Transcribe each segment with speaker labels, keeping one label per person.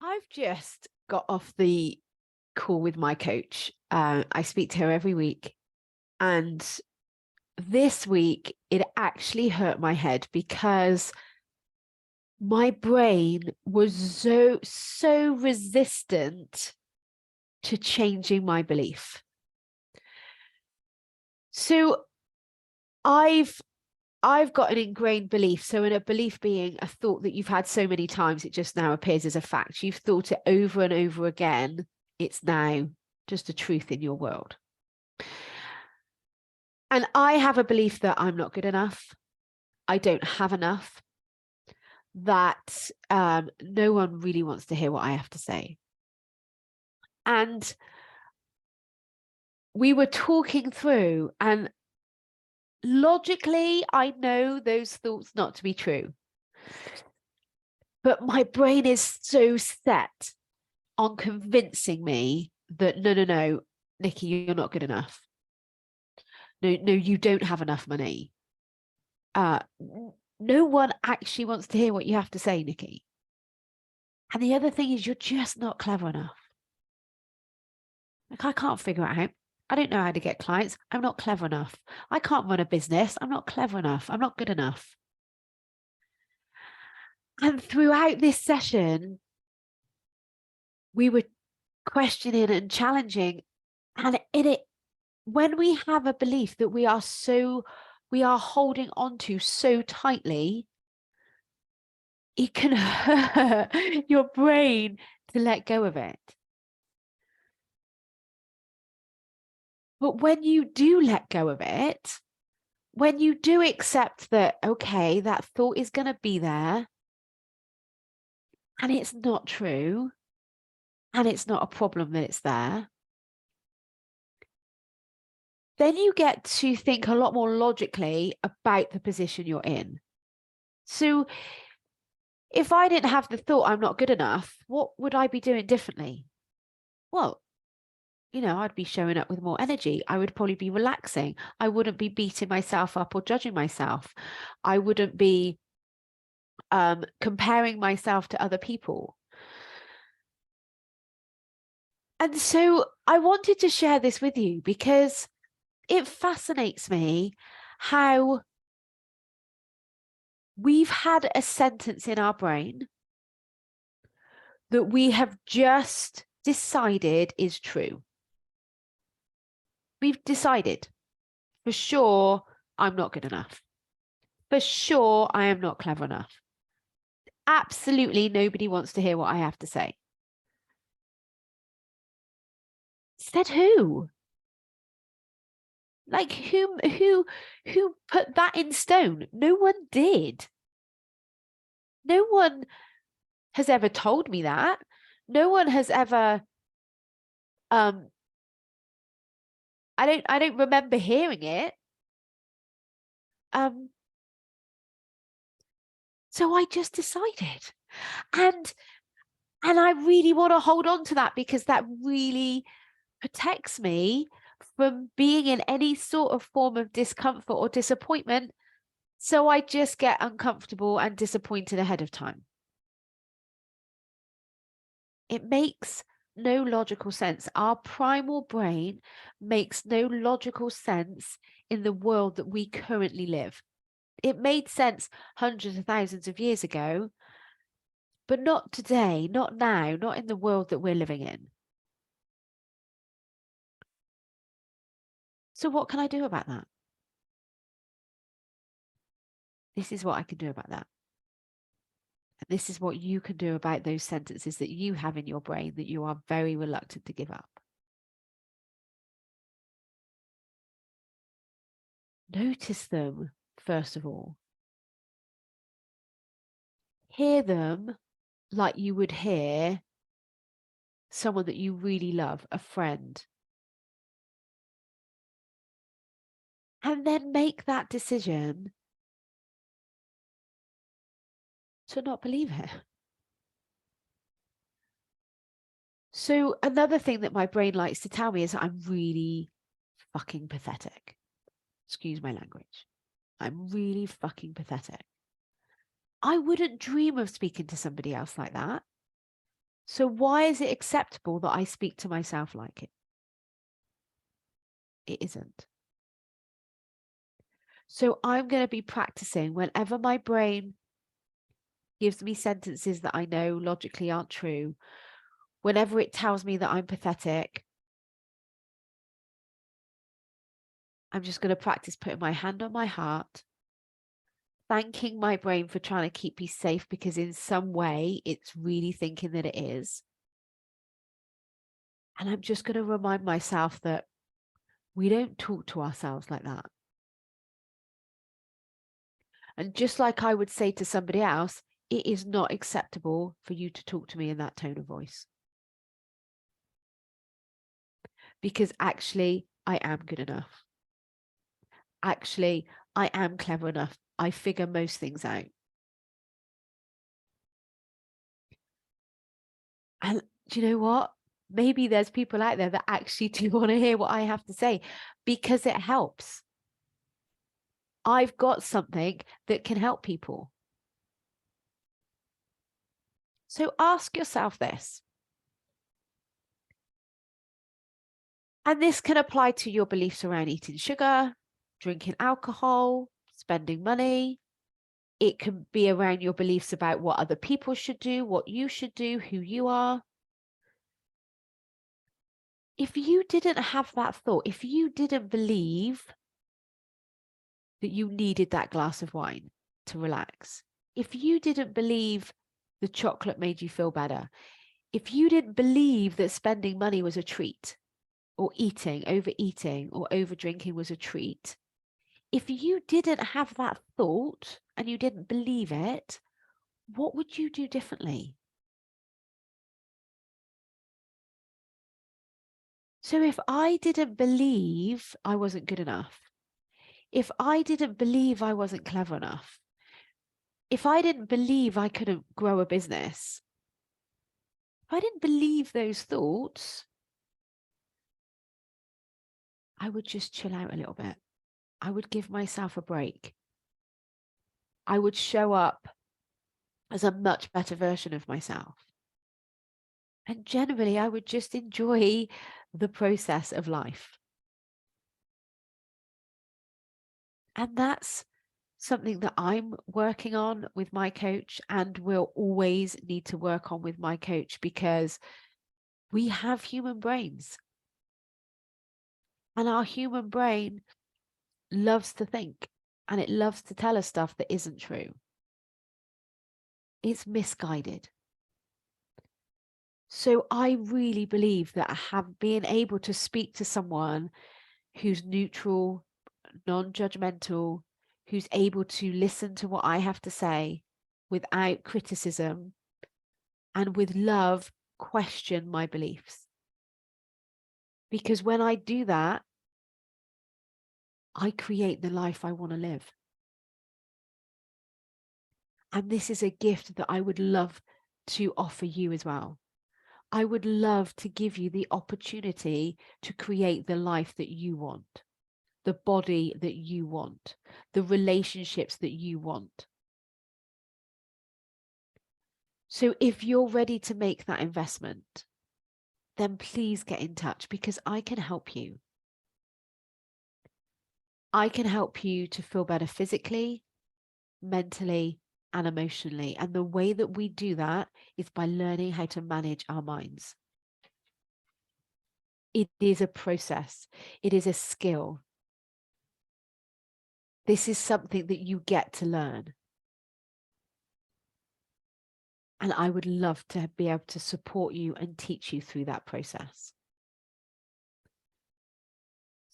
Speaker 1: I've just got off the call with my coach. I speak to her every week. And this week, it actually hurt my head because my brain was so resistant to changing my belief. So I've got an ingrained belief. So in a belief being a thought that you've had so many times, it just now appears as a fact. You've thought it over and over again. It's now just a truth in your world. And I have a belief that I'm not good enough. I don't have enough. That no one really wants to hear what I have to say. And we were talking through, and logically, I know those thoughts not to be true. But my brain is so set on convincing me that no, Nikki, you're not good enough. No, you don't have enough money. No one actually wants to hear what you have to say, Nikki. And the other thing is you're just not clever enough. Like, I can't figure it out. I don't know how to get clients. I'm not clever enough. I can't run a business. I'm not clever enough. I'm not good enough. And throughout this session, we were questioning and challenging. And in it, when we have a belief that we are holding on to so tightly, it can hurt your brain to let go of it. But when you do let go of it, when you do accept that, okay, that thought is going to be there and it's not true and it's not a problem that it's there, then you get to think a lot more logically about the position you're in. So if I didn't have the thought I'm not good enough, what would I be doing differently? Well, I'd be showing up with more energy. I would probably be relaxing. I wouldn't be beating myself up or judging myself. I wouldn't be comparing myself to other people. And so I wanted to share this with you because it fascinates me how we've had a sentence in our brain that we have just decided is true. We've decided, for sure, I'm not good enough. For sure, I am not clever enough. Absolutely nobody wants to hear what I have to say. Said who? Like who put that in stone? No one did. No one has ever told me that. No one has ever I don't remember hearing it. So I just decided. And I really want to hold on to that because that really protects me from being in any sort of form of discomfort or disappointment. So I just get uncomfortable and disappointed ahead of time. It makes no logical sense. Our primal brain makes no logical sense in the world that we currently live. It made sense hundreds of thousands of years ago, but not today, not now, not in the world that we're living in. So what can I do about that? This is what I can do about that. And this is what you can do about those sentences that you have in your brain that you are very reluctant to give up. Notice them, first of all. Hear them like you would hear someone that you really love, a friend. And then make that decision to not believe it. So another thing that my brain likes to tell me is I'm really fucking pathetic. Excuse my language. I'm really fucking pathetic. I wouldn't dream of speaking to somebody else like that. So why is it acceptable that I speak to myself like it? It isn't. So I'm going to be practicing whenever my brain gives me sentences that I know logically aren't true, whenever it tells me that I'm pathetic, I'm just going to practice putting my hand on my heart, thanking my brain for trying to keep me safe because in some way it's really thinking that it is. And I'm just going to remind myself that we don't talk to ourselves like that. And just like I would say to somebody else, it is not acceptable for you to talk to me in that tone of voice. Because actually, I am good enough. Actually, I am clever enough. I figure most things out. And do you know what? Maybe there's people out there that actually do want to hear what I have to say because it helps. I've got something that can help people. So ask yourself this. And this can apply to your beliefs around eating sugar, drinking alcohol, spending money. It can be around your beliefs about what other people should do, what you should do, who you are. If you didn't have that thought, if you didn't believe that you needed that glass of wine to relax, if you didn't believe the chocolate made you feel better, if you didn't believe that spending money was a treat, or overeating, or over drinking was a treat, if you didn't have that thought and you didn't believe it, what would you do differently? So if I didn't believe I wasn't good enough, if I didn't believe I wasn't clever enough, if I didn't believe I couldn't grow a business, if I didn't believe those thoughts, I would just chill out a little bit. I would give myself a break. I would show up as a much better version of myself. And generally, I would just enjoy the process of life. And that's something that I'm working on with my coach and will always need to work on with my coach because we have human brains. And our human brain loves to think and it loves to tell us stuff that isn't true. It's misguided. So I really believe that being able to speak to someone who's neutral, non-judgmental, who's able to listen to what I have to say without criticism and with love, question my beliefs. Because when I do that, I create the life I want to live. And this is a gift that I would love to offer you as well. I would love to give you the opportunity to create the life that you want, the body that you want, the relationships that you want. So if you're ready to make that investment, then please get in touch because I can help you. I can help you to feel better physically, mentally, and emotionally. And the way that we do that is by learning how to manage our minds. It is a process. It is a skill. This is something that you get to learn. And I would love to be able to support you and teach you through that process.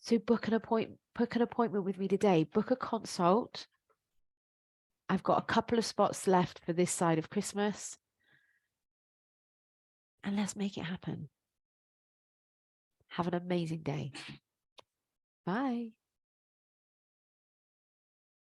Speaker 1: So book an appointment with me today. Book a consult. I've got a couple of spots left for this side of Christmas. And let's make it happen. Have an amazing day. Bye.